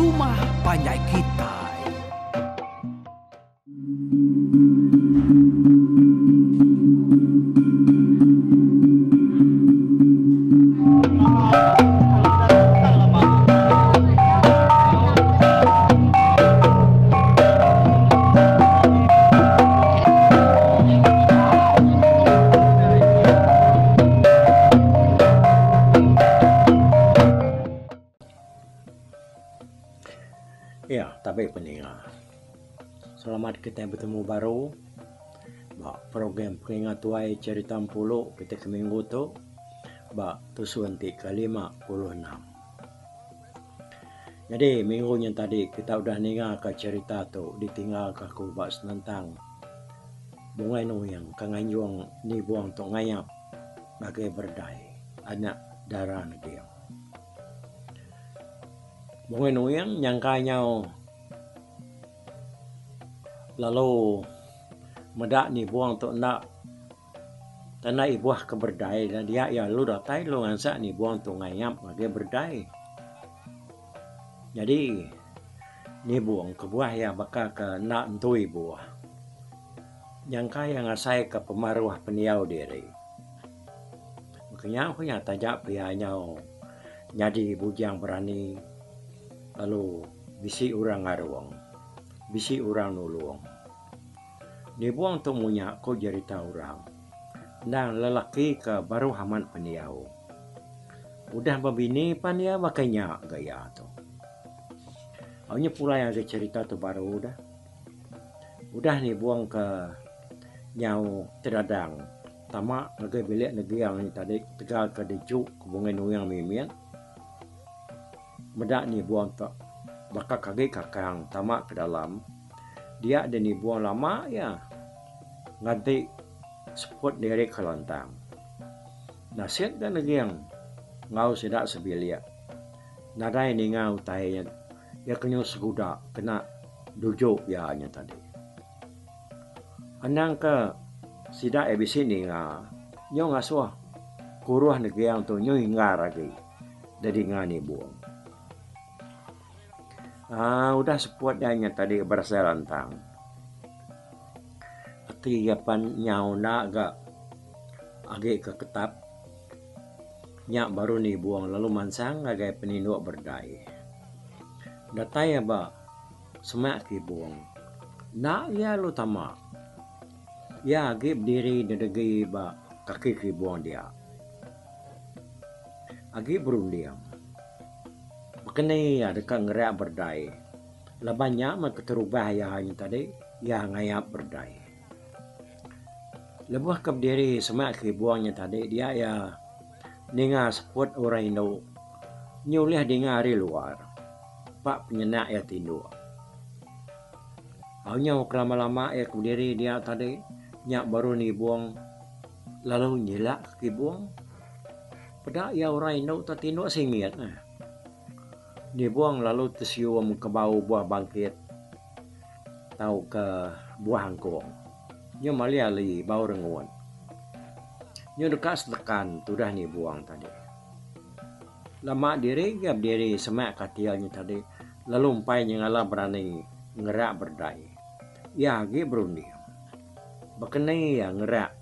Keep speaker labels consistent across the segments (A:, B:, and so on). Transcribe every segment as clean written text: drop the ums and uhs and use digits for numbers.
A: Rumah Panjai Kitai.
B: Ya, tapi pendengar, selamat kita bertemu baru. Program peringat tuai cerita puluh kita ke minggu tu, tusuanti ke-56. Jadi minggu yang tadi kita udah dengar ke cerita tu, ditinggal ke kubas tentang bungai nuyang kanganjung ni buang tu ngayap bagai berdai anak darah dia. Bungai nuyang nyangkanya lalu medak ni buang tu nak tanah ibuah ke berdai dan dia ya lu datai lu ngansak ni buang tu ngayap bagai berdai. Jadi ni buang ke buah ya bakal ke nak entui buah. Nyangka yang ngasai ke pemaruah peniau diri. Makanya aku yang tajak pianya jadi bujang berani lalu bisi orang ngaruang, bisi orang nulung. Ni buang tu munya ko cerita orang. Dan lelaki ke baru haman peniau. Udah babini pan ya makanya gaya tu. Awalnya pula yang ada cerita tu baru udah. Udah nih buang ke nyau teradang. Tamak negeri bilik negeri yang tadi tegal ke dijuk kubungan uyang mimian. Medak nih buang tak bakal kaki kakang tamak ke dalam dia ada nih buang lama ya nganti seput dari kelantang nasihat dan lagi yang ngau sedak sebilia nadai nih ngau tayanya ya kenyo seguda kena dujuk ya hanya tadi anang ke sidak ebisi nih nyo ngasuh kuruh negeri yang tu nyo hingar lagi dari ngani buang. Udah sepuat hanya tadi berasa lantang. Tiapan nyau nak agak ke ketap. Nyak baru nih buang lalu mansang agak peninduk berdai. Datai ya semak ki buang. Nak ya lu tamak. Ya agak berdiri dedegi kaki ki buang dia. Agak berundiam. Makanya ya dekat ngerak berdai. Lebanya mak terubah ya hanya tadi ya ngayap berdai. Lebuh ke berdiri semak ke buangnya tadi dia ya dengar seput orang Indo. Nyulih dengar dari luar. Pak penyenak ya tinduk. Awalnya lama-lama ya ke berdiri dia tadi nyak baru nih buang lalu nyilak ke buang. Pada ya orang Indo tak tinduk singit. Dibuang lalu tersium ke bau buah bangkit. Tahu ke buah angkong. Nyo maliali bau renguan. Nyo dekat sedekan tu dah ni buang tadi. Lama diri gap diri semak katialnya tadi. Lalu umpai nyengala berani ngerak berdai. Ya ge berundi. Bekenai ya ngerak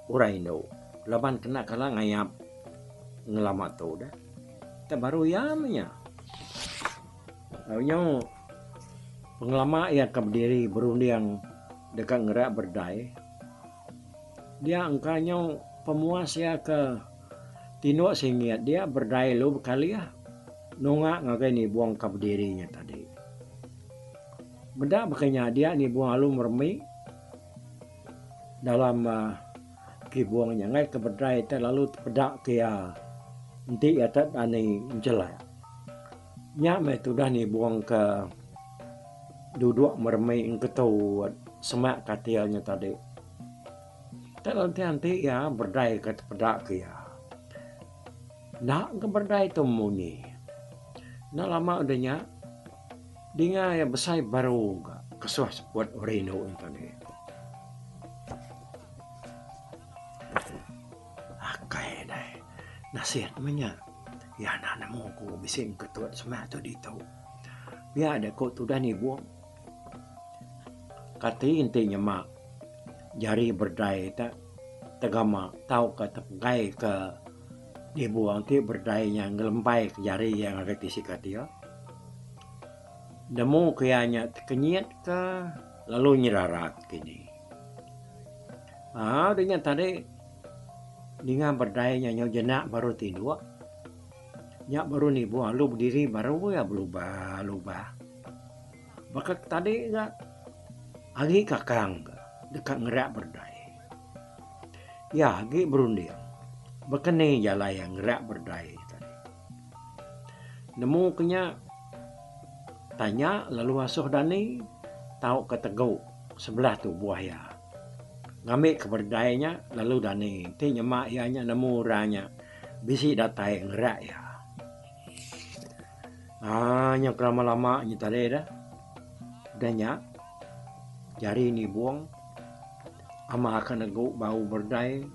B: urai no. Laban kena kala ngayap ngelamat tu dah. Tak baru ya namanya. Awalnya pengelama yang ke berdiri berundi yang dekat ngerak berdai. Dia angkanya pemuas ya ke tinduk singit. Dia berdai lu berkali ya. Nungak ngagai ni buang ke berdirinya tadi. Benda makanya dia ni buang lalu mermi. Dalam kibuangnya ngai ke berdai lalu pedak ke ya. Nanti ya tak aneh menjelai. Nyak me tu dah ni buang ke duduk mermai engkau semak katialnya tadi. Tak nanti ya berdai ke pedak ke ya. Nak ke berdai tu muni. Nak lama udahnya. Dengar ya besar baru kesuah sebuat orino tadi. Akai dah. Nasihat menyak. Ya nanamu ku bising ketuat semak tu dito. Pihak ada kok tu dah ni buang. Kati intinya mak jari berdaya tak tegama tahu kata pegai ke dibuang ti berdaya yang ngelempai ke jari yang ada di sikat dia. Nemu kayaknya kenyit ke lalu nyerarat kini. Dengan tadi dengan berdaya nyawa jenak baru tidur. Nyak baru ni buang lu berdiri baru ya berubah. Bakal tadi enggak agi kakang dekat ngerak berdaya. Ya agi berunding. Bekene jala yang ngerak berdaya tadi. Nemu kenya tanya lalu asuh dani tahu ketegau sebelah tu buaya. Ngambil keberdayanya lalu dani ti nyemak ianya nemu orangnya bisi datai ngerak ya. Yang lama-lama ni tadi dah. Danya jari ni buang ama akan neguk bau berdai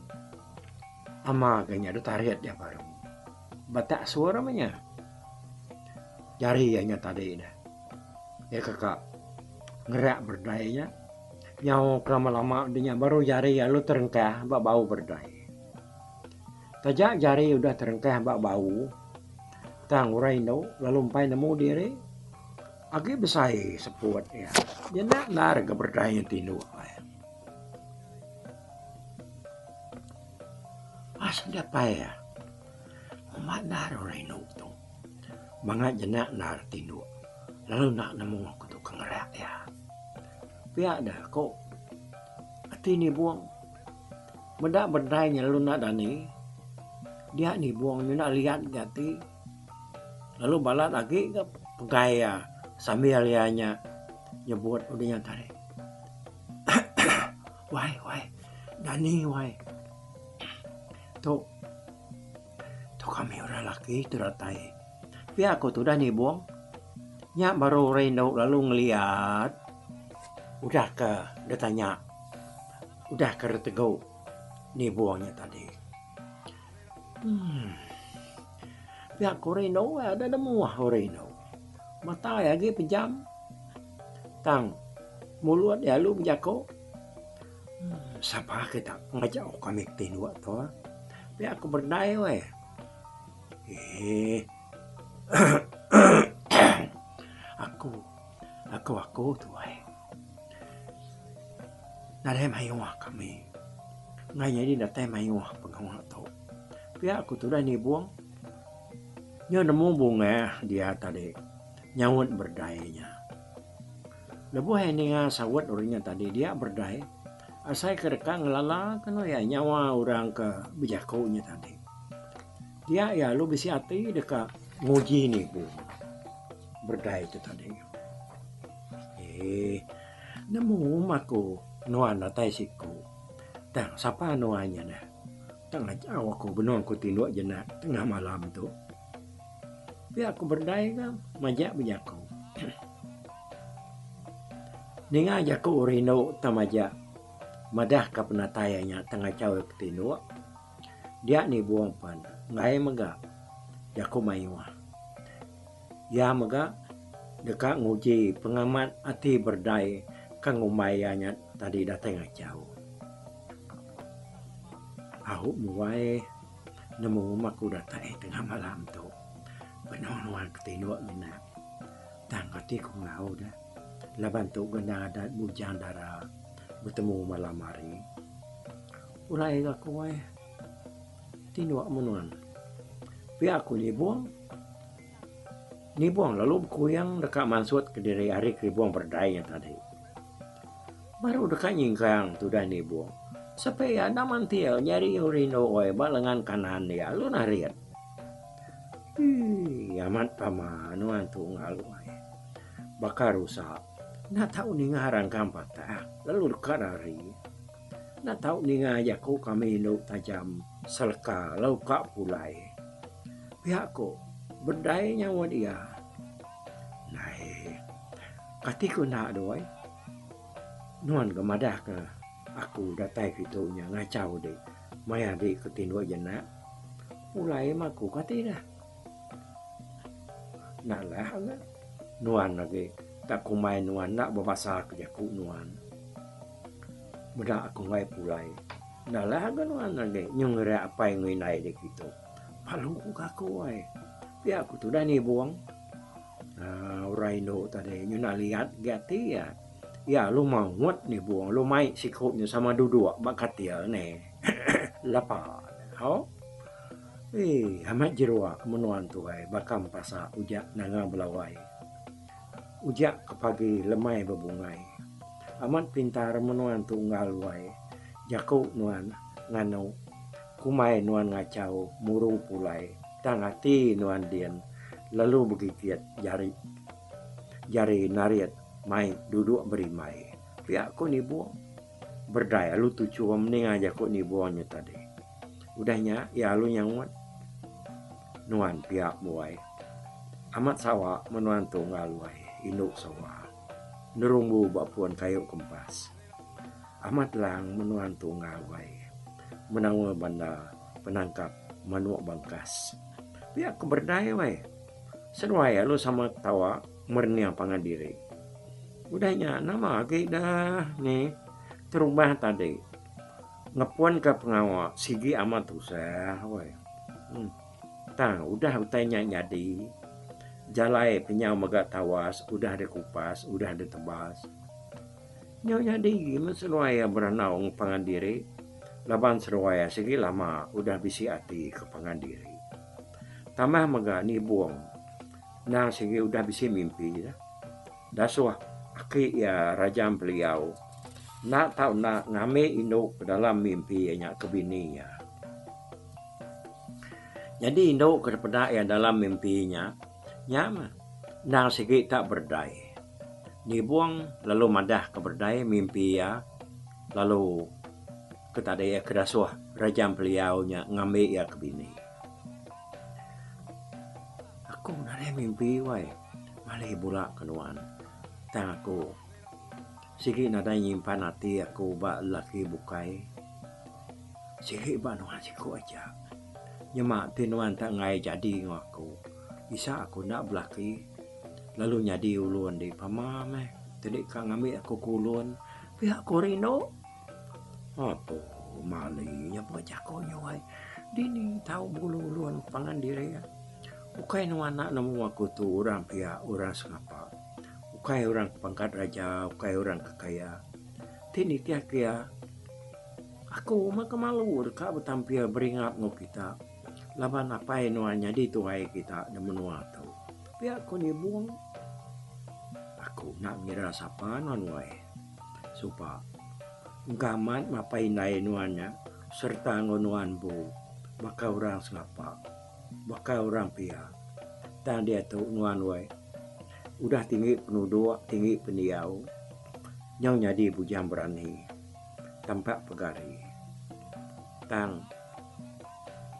B: ama agaknya ada tariat dia baru batak suara namanya jari ianya tadi dah ya kakak ngerak berdainya yang lama-lama dia baru jari ya lu terengkah bau berdai tajak jari udah terengkah bau tang urai no lalu umpai nemu diri agi besai seput ya dia nak narga berdaya tinu sudah payah umat nar urai no tu mga jenak nar tinu lalu nak nemu aku tu kengerak ya pihak dah kok hati ni buang mendak berdaya lalu nak dani dia ni buang ni nak lihat gati lalu balat lagi ke pegaya sambil lianya nyebut udahnya tadi. Wai, Dani wai. Tu kami orang laki teratai. Pihak aku tu Dani buang. Nyak baru reno lalu ngeliat. Udah ke, dia tanya. Udah ke retegau. Ni buangnya tadi. Pihak aku reno ada nemu reno. Mata ya lagi pejam. Tang mulut ya lu menjako. Siapa kita ngajak kami tinu tu. Tapi aku berdaya weh. Aku tu weh. Nade mayuah kami. Ngai jadi datai mayuah pengawal tu. Tapi aku tu dah ni buang. Dia nemu bunga dia tadi. Nyawut berdayanya. Lebuh ini sawat orangnya tadi dia berdaya. Asai kereka ngelala kan ya nyawa orang ke bejakonya tadi. Dia ya lu bisi hati dekat nguji ni bu. Berdaya itu tadi. Nemu maku nuan natai siku. Tang siapa nuannya dah. Tang aja aku benon ku tindu jenak tengah malam tu. Tapi aku berdaya kan majak bejaku. Ninga jaku urino tamaja madah ka penatayanya tengah cawe ketinu. Dia ni buang pan ngai mega jaku mayuah. Ya mega dekat nguji pengamat hati berdaya kang umayanya tadi datang jauh. Aku mulai nemu maku datang tengah malam tu. Penuh-nuan ketinu mina. Tangkati ku ngau dah. Laban tu ganda adat bujang darah bertemu malam hari. Ulai aku weh. Tinu menuan. Pi aku ni buang lalu kuyang dekat mansut ke diri hari ke buang berdaya tadi. Baru dekat nyingkang tu dah ni buang. Sampai ya naman tiel nyari urino oi balengan kanan dia lu nariat. Amat pamanuan tu ngalui. Bakar rusak. Nak tahu ni ngarang kampat tak? Lalu dekat hari. Nak tahu ni ngajakku kami lu tajam selka lalu kak pulai. Pihakku berdaya nyawa dia. Nai. Katiku nak doi. Nuan gemadah ke. Aku datai fitunya ngacau deh. Maya di ketindu jenak. Mulai maku kati dah. Nak lah. nuan lagi tak kumai nuan nak berbahasa kerja ku nuan mudah aku ngai pulai dah lah kan nuan lagi nyung ngere apa yang ngai dek gitu malu aku ai pia aku tu dah ni buang Rhino tadi nyuna lihat gati ya ya lu mau ngot ni buang lu mai sikutnya sama duduk bakat dia ne lapa ho amat jerua menuan tu ai bakam pasa ujak nanga belawai ujak ke pagi lemai berbungai amat pintar menuan tu ngalwai jaku nuan ngano kumai nuan ngacau murung pulai tangati nuan dian lalu begigiat jari nariat mai duduk berimai pihak ko ni buang berdaya lu tuju mending aja ko ni buangnya tadi udahnya ya lu yang nuan pihak buai amat sawa menuan tu ngalwai induk sawa nerungbu bapuan kayu kempas amat lang menuan tu ngalwai menangwa banda penangkap manuak bangkas pihak keberdaya wai seruai lu sama tawa mernia pangadiri udahnya nama dah nih terubah tadi ngepuan ke pengawal sigi amat usah wai tang udah utainya jadi jalai penyau megak tawas udah dikupas udah ditebas nyau jadi gimana seruaya beranau pangadiri laban seruaya segi lama udah bisi hati ke pangadiri tambah megak ni buang nah segi udah bisi mimpi daswah aki ya raja beliau nak tahu nak ngame induk ke dalam mimpi nya ke bininya jadi induk kepada yang dalam mimpinya nyama nah segi tak berdaya ni buang lalu madah ke berdaya mimpi ya lalu ketada ya kedaswah raja beliau nya ngame ya ke bini aku nare mimpi wai malih bulak kenuan tang aku sigi nada nyimpan hati aku ba laki bukai sigi ba nuan siku aja nyemak tinuan tak ngai jadi ngaku bisa aku nak belaki lalu nyadi ulun di pamame tadi kang ngambil aku kulun pihak korino apa malinya bocah konyoi dini tahu bulu ulun pangan diri ya ukai nuan nak nemu aku tu orang pihak orang sengapa ukai orang pangkat raja ukai orang kekaya tini tiak ya aku maka malu dekat bertampil beringap ngau kita laban apa nuannya di tuai kita dan menua tahu pihak ko ni buang aku nak ngira sapa nuan wai supa gamat mapai nai nuannya serta ngonuan bu maka orang sengapa maka orang pihak dan dia tu nuan wai udah tinggi penuduk tinggi pendiau nyau jadi bujang berani tampak pegari tang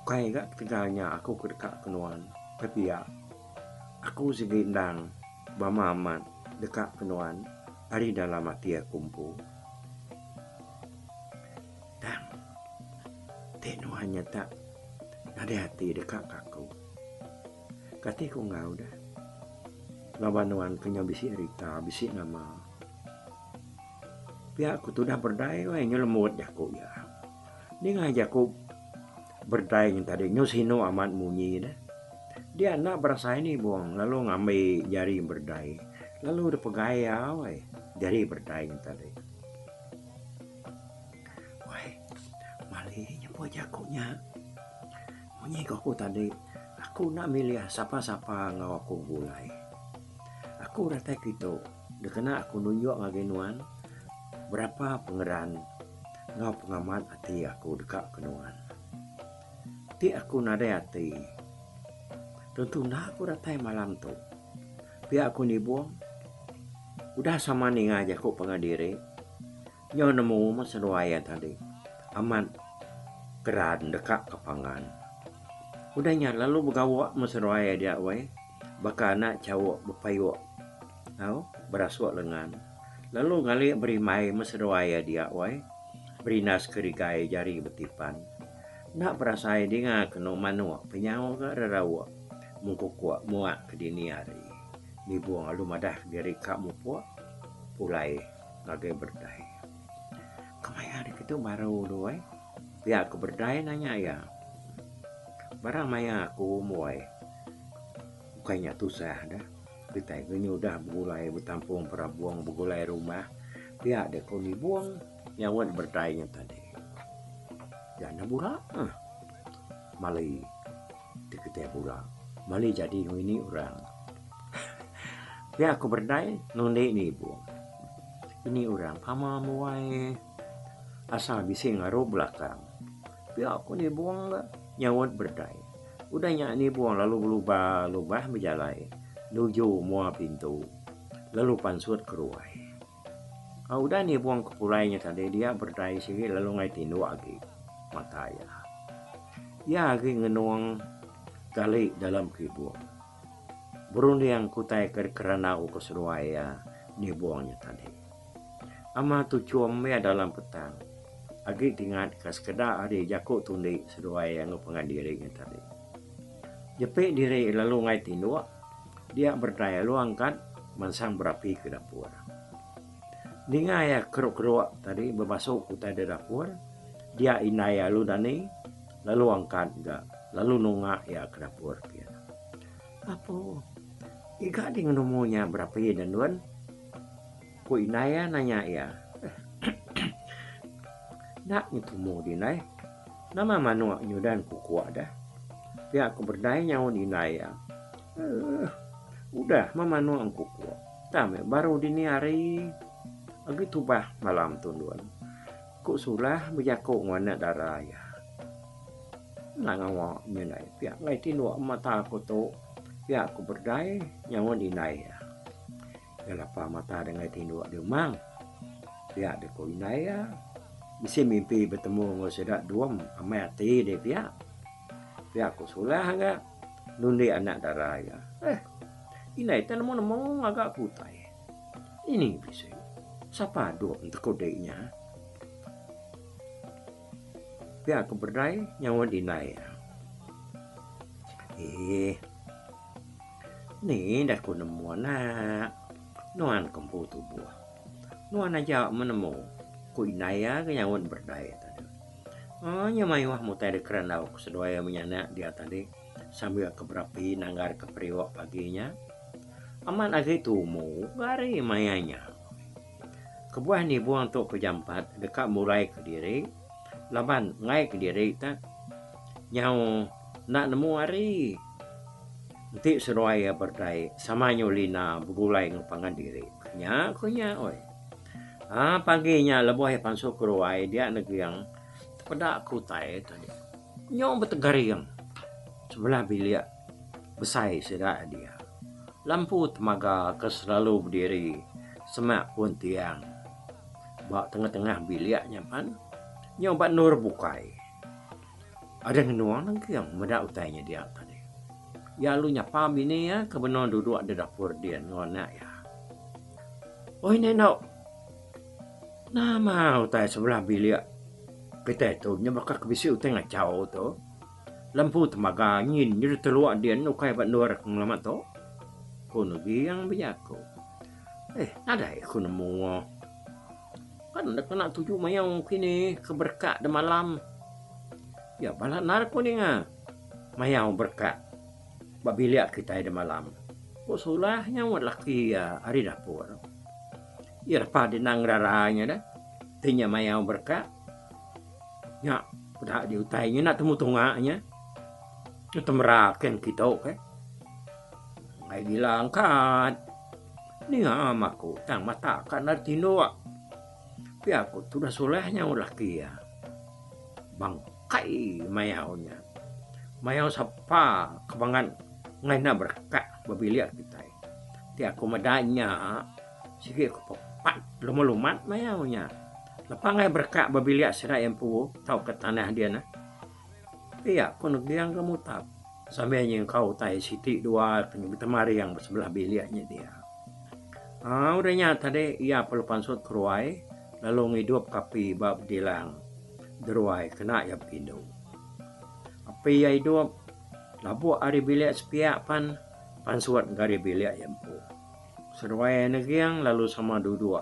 B: kai gak tegalnya aku kedekat kenuan tapi ya aku segindang bamaman dekat kenuan hari dalam hati aku kumpu dan tenuannya tak ada hati dekat aku katiku ngau dah labanuan kenya bisi Rita bisi nama pihak aku tu dah berdaya wah nyelemut aku ya ni ngajak aku berdaya yang tadi nyusino amat munyi dah dia nak berasa ini buang lalu ngambil jari berdaya lalu udah pegaya wah jari berdaya yang tadi wah malihnya pojakunya munyi aku tadi aku nak milih siapa-siapa ngau aku mulai aku rata gitu dekena aku nunjuk ngagenuan berapa pengeran ngau pengamat hati aku dekat kenuan ti aku nada hati tentu nak aku ratai malam tu pihak aku ni buang udah sama nih aja aku pengadiri nyo nemu masaluaya tadi aman keran dekat kepangan udahnya lalu begawak masaluaya dia wai baka nak cawak bepayuk tahu beraswak lengan lalu ngali beri mai masaluaya dia wai berinas kerigai jari betipan nak perasai dinga keno manuak penyawa ke rarawa mungkukua muak ke dini hari ni buang alu madah diri kamu po pulai ngagai berdai. Kamaya di itu baru doai. Pihak ke berdai nanya ya. Barang maya aku muai. Bukannya tusah dah. Kita ini udah begulai bertampung perabuang begulai rumah. Pihak dek ni buang nyawan berdainya tadi. Jangan pula. Malai dikete pula. Malai jadi ini orang. Pihak aku berdai nonde ni buang. Ini orang pama muai asal bising ngaruh belakang. Pihak aku ni buang nyawat berdai. Udahnya ni buang lalu lubah berjalai. Nuju mua pintu. Lalu pansut keruai. Udah ni buang ke pulainya tadi dia berdai sikit lalu ngai tindu lagi. Mata ya. Ya lagi ngenuang kali dalam kibuang. Berundi yang kutai kerana aku keseruaya ni buangnya tadi. Ama tu cuam ya dalam petang. Agi tinggal kas kedak ada jakuk tundi seruaya yang pengandirinya tadi. Jepik diri lalu ngai tindu. Dia berdaya lu angkat mansang berapi ke dapur. Dengar ya keruk-keruk tadi bermasuk kutai di dapur. Dia inaya lu dani lalu angkat enggak lalu nungak ya ke dapur dia. Apa? Iga di ngomongnya berapi dan duan. Ku inaya nanya ya. Nak itu mau dinai. Nama manuak nyudan ku kuat dah. Dia aku berdaya nyawa inaya. Udah mama nu angku kuat. Tame baru dini hari agi tubah malam tunduan. Ku sulah berjakuk ngwana darah ya. Nangawa menai pihak ngai tinu mata aku tu. Pihak aku berdai nyawa dinai ya. Galapa mata dengan tinu demang. Pihak de ko inai ya. Bisa mimpi bertemu dengan sedak duam amati de pihak. Pihak ku sulah enggak nundi anak darah ya. Inai tan nemu agak putai. Ini bisa. Siapa dua untuk kodenya? Pihak keberdai nyawa dinai. Ni dah ku nemu anak. Nuan kempu tubuh. Nuan aja menemu. Ku inai ya ke nyawa berdai tadi. Nyamai wah mutai de kerana aku sedoaya menyanak dia tadi. Sambil keberapi nanggar kepriwak paginya. Aman agi tumu gari mayanya. Kebuah ni buang tu ke jam 4 dekat mulai ke diri. Laban ngai ke diri tak. Nyau nak nemu hari. Nanti seruaya berdai sama nyolina begulai ngepangan diri. Kunya oi. Paginya lebuh ya pansuk keruai dia negeri yang pedak kutai tadi. Nyau betegari yang sebelah bilik besai sedak dia. Lampu temaga keselalu berdiri semak pun tiang. Bak tengah-tengah biliknya pan nyoba nur bukai. Ada ngenuang lagi yang medak utainya dia tadi. Ya lu nyapa bini ya kebenar duduk di dapur dia ngonak ya. Oh ini nak. Nama utai sebelah bilik. Kita itu nyabakar kebisi utai ngacau tu. Lampu temaga ngin jadi terluak dia nukai bat nur ngelamat tu. Kono yang berjaku. Ada aku nemu. Kan nak kena 7 mayang kini keberkat de malam. Ya balak nar ko ni nga. Mayang berkat. Babiliak kita de malam. Ko sulah nyawat laki ya hari dapur. Ya pa dinang raranya dah. Tinya mayang berkat. Ya, pada diutainya nak temu tungaknya. Itu meraken kita ke. Ngai bilang kan, ni amaku tang mata kan artino. Tapi aku sudah solehnya laki ya. Bangkai mayaunya. Mayau sapa kebangan ngai na berkat babiliak kita. Ti aku medanya sikit aku pepat lumat mayaunya. Lepas ngai berkat babiliak serai empu tau ke tanah dia na. Iya, aku nak bilang kamu tak. Sampai yang kau tai siti dua temari yang sebelah biliknya dia. Udah nyata deh, ia perlu pansut keruai, lalu ngidup kapi bab dilang, deruai kena ya pindu. Api ya hidup, labu hari bilik sepiak pan, pansuat gari bilik yang pu. Serwai negiang lalu sama duduk.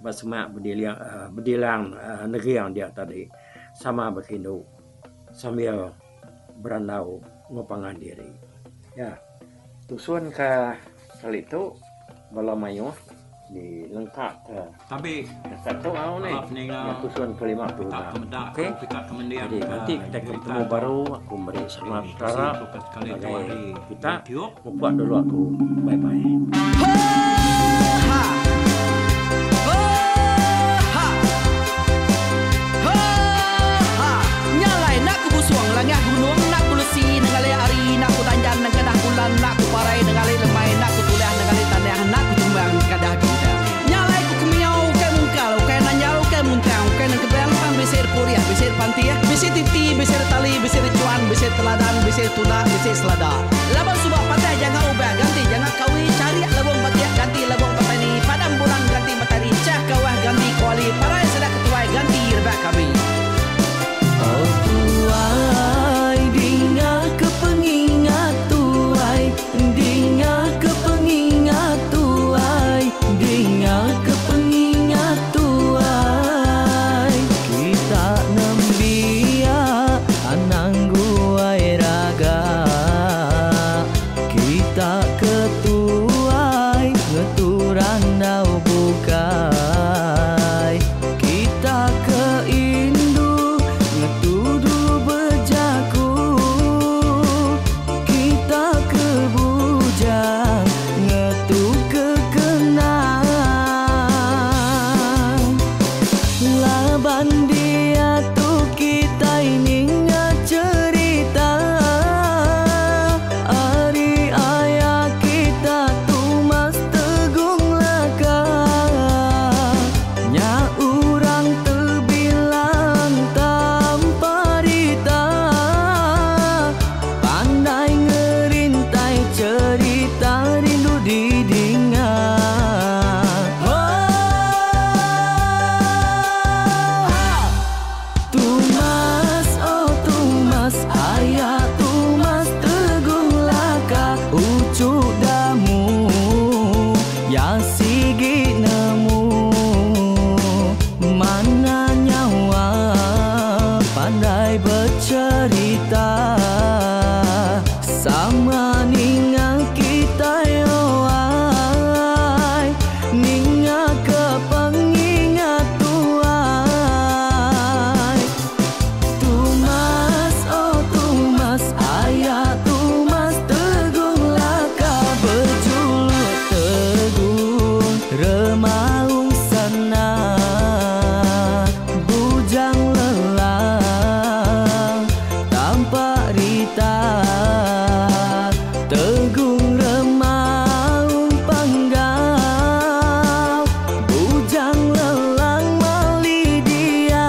B: Basmak berdilang negiang dia tadi sama berkindu sambil berandau ngupangan diri. Ya, tusuan ke kali itu bala mayu di lengkap ke
C: Tapi
B: satu nih
C: maaf nih
B: yang tusuan kelima tuh. Oke. Jadi nanti kita ketemu baru aku beri selamat harap kita buat dulu aku bye bye.
A: Langah gunung nak kulusi nengalai ari nak kutanjan nang kadah bulan nak kuparai nengalai lemai nak kutulah nengalai tanah nak kutumbang kadah kita nyalai ku kumiau ke mungkal ke nanjau ke muntang ke nang kebang pang besir puriah besir pantiah besir titi besir tali besir cuan besir teladan besir tuna besir selada labang subak patah jangan ubah ganti jangan kawi cari labang patiah ganti labang petani padam bulan ganti matahari cah kawah ganti kuali parai sedak ketuai ganti rebak kami.
D: Oh tuai, dinga kepengingat tuai, dinga kepengingat tuai, dinga kepengingat tuai. Kita nembia anang guai raga, kita ketuai ngeturan dau bukai, kita keindu tuduh bejaku, kita kebujang ngetu kekenang laban dia tu kita ini cerita ari ayah kita tu mas tegung laka nya urang terbilang tamparita pandai ngerintai cerita rindu didinga. Tumas oh tumas ayah tumas tegung laka ucuk damu ya sigi nemu mana nyawa pandai bercerita sama ninga kita yoai ninga kepengingat tuai. Tumas oh tumas ayah tumas tegung laka berjuluk tegung remaung sana bujang lelang tanpa rita tegung remaung panggau bujang lelang mali diau.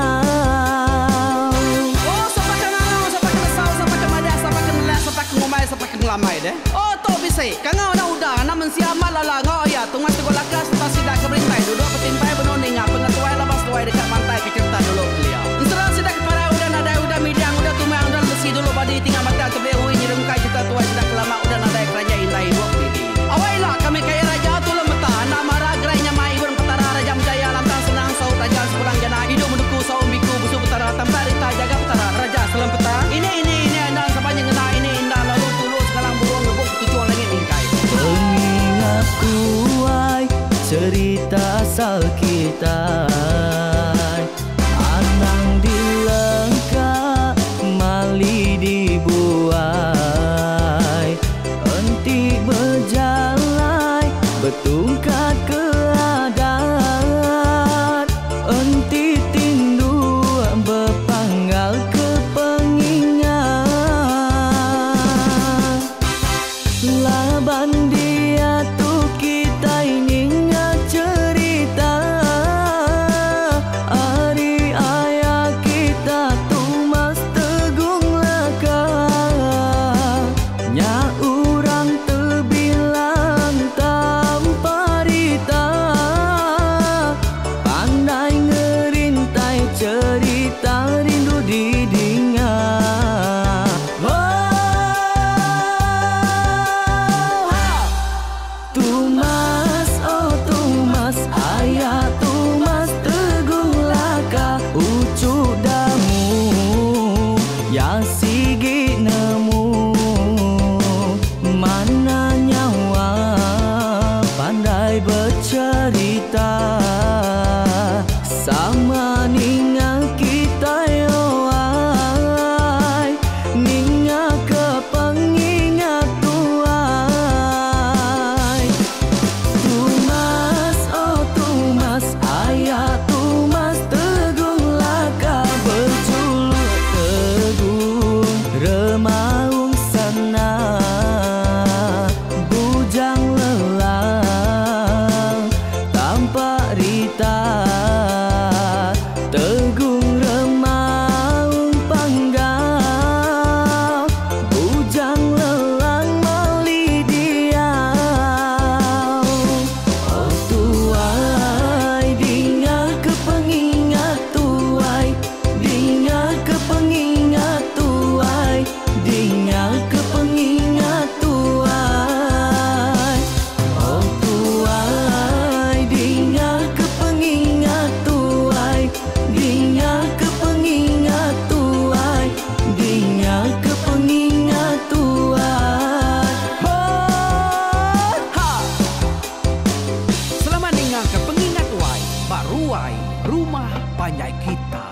A: Oh, sampai ke nanau, sampai ke lesau, sampai ke madah, sampai ke nelas, sampai ke ngumai, sampai ke ngelamai deh. Oh, to bisa. Kangau na udah, namun siamal lala ngau ya. Tungas tu lakas, tas sidak keberintai. Duduk petimpai benoning, pengatuai labas tuai dekat pantai ke cerita dulu beliau. Inserah sidak para udah nada udah midang udah tumang udah besi dulu badi tinggal mata terbehui nyirumkai cerita tuai sidak lama udah nada kerja indai buat didi. Awailah kami kaya raja tu lemeta, nak marah gerainya mai burung petara raja jaya lantang senang saut raja sepulang jana hidup menduku saum biku busu petara tambarita jaga petara raja selam peta. Ini anda sepanjang ngena ini indah lalu tulus kalang burung ngebuk tujuan langit ingkai.
D: Pengingat kuai cerita asal kita anang dilengkap mali dibuai enti berjalan betungkat keadaan enti tindu berpanggal kepengingat laban dia tu kita ini cerita ari ayah kita tu mas tegung laka nya urang terbilang tamparita pandai ngerintai cerita rindu didinga.
A: rumah panjai kita.